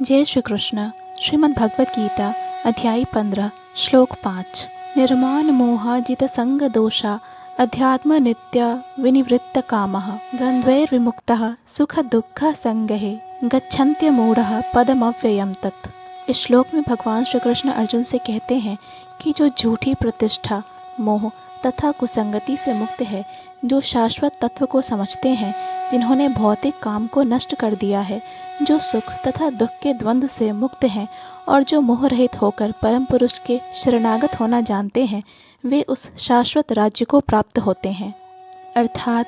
जय श्री कृष्ण। श्रीमद् भगवत गीता अध्याय 15 श्लोक 5। निर्माण मोहाजित संग दोषा अध्यात्म नित्य विनिवृत्त कामः द्वंद्वैर्विमुक्तः सुख दुःख संगहे गच्छन्त्य मूढ़ः पदमव्ययम् तत्। इस श्लोक में भगवान श्री कृष्ण अर्जुन से कहते हैं कि जो झूठी प्रतिष्ठा, मोह तथा कुसंगति से मुक्त है, जो शाश्वत तत्व को समझते हैं, जिन्होंने भौतिक काम को नष्ट कर दिया है, जो सुख तथा दुख के द्वंद्व से मुक्त हैं और जो मोह रहित होकर परम पुरुष के शरणागत होना जानते हैं, वे उस शाश्वत राज्य को प्राप्त होते हैं। अर्थात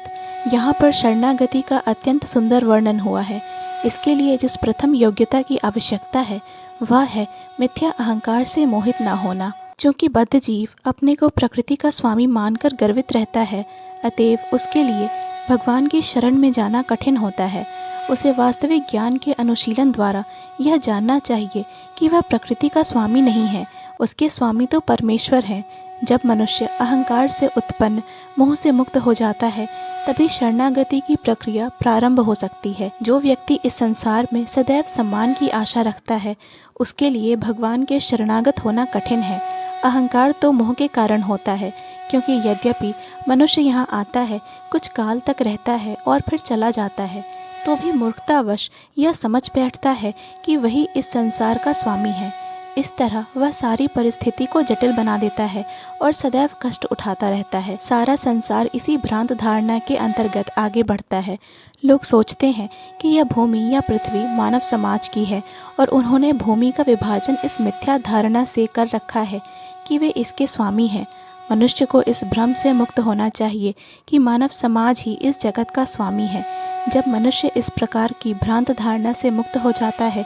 यहाँ पर शरणागति का अत्यंत सुंदर वर्णन हुआ है। इसके लिए जिस प्रथम योग्यता की आवश्यकता है वह है मिथ्या अहंकार से मोहित न होना। क्योंकि बद्ध जीव अपने को प्रकृति का स्वामी मानकर गर्वित रहता है, अतएव उसके लिए भगवान की शरण में जाना कठिन होता है। उसे वास्तविक ज्ञान के अनुशीलन द्वारा यह जानना चाहिए कि वह प्रकृति का स्वामी नहीं है, उसके स्वामी तो परमेश्वर हैं। जब मनुष्य अहंकार से उत्पन्न मोह से मुक्त हो जाता है, तभी शरणागति की प्रक्रिया प्रारंभ हो सकती है। जो व्यक्ति इस संसार में सदैव सम्मान की आशा रखता है, उसके लिए भगवान के शरणागत होना कठिन है। अहंकार तो मोह के कारण होता है, क्योंकि यद्यपि मनुष्य यहाँ आता है, कुछ काल तक रहता है और फिर चला जाता है, तो भी मूर्खतावश यह समझ बैठता है कि वही इस संसार का स्वामी है। इस तरह वह सारी परिस्थिति को जटिल बना देता है और सदैव कष्ट उठाता रहता है। सारा संसार इसी भ्रांत धारणा के अंतर्गत आगे बढ़ता है। लोग सोचते हैं कि यह भूमि या पृथ्वी मानव समाज की है और उन्होंने भूमि का विभाजन इस मिथ्या धारणा से कर रखा है कि वे इसके स्वामी हैं। मनुष्य को इस भ्रम से मुक्त होना चाहिए कि मानव समाज ही इस जगत का स्वामी है। जब मनुष्य इस प्रकार की भ्रांत धारणा से मुक्त हो जाता है,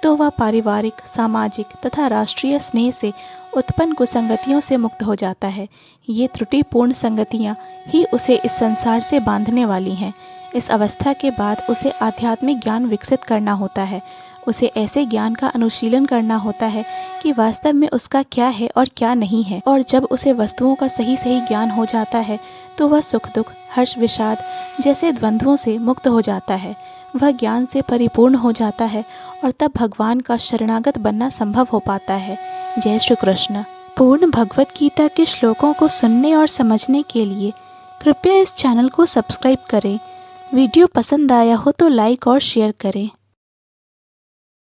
तो वह पारिवारिक, सामाजिक तथा राष्ट्रीय स्नेह से उत्पन्न कुसंगतियों से मुक्त हो जाता है। ये त्रुटिपूर्ण संगतियाँ ही उसे इस संसार से बांधने वाली हैं। इस अवस्था के बाद उसे आध्यात्मिक ज्ञान विकसित करना होता है। उसे ऐसे ज्ञान का अनुशीलन करना होता है कि वास्तव में उसका क्या है और क्या नहीं है। और जब उसे वस्तुओं का सही ज्ञान हो जाता है, तो वह सुख दुख, हर्ष विषाद जैसे द्वंद्वों से मुक्त हो जाता है। वह ज्ञान से परिपूर्ण हो जाता है और तब भगवान का शरणागत बनना संभव हो पाता है। जय श्री कृष्ण। पूर्ण भगवत गीता के श्लोकों को सुनने और समझने के लिए कृपया इस चैनल को सब्सक्राइब करें। वीडियो पसंद आया हो तो लाइक और शेयर करें।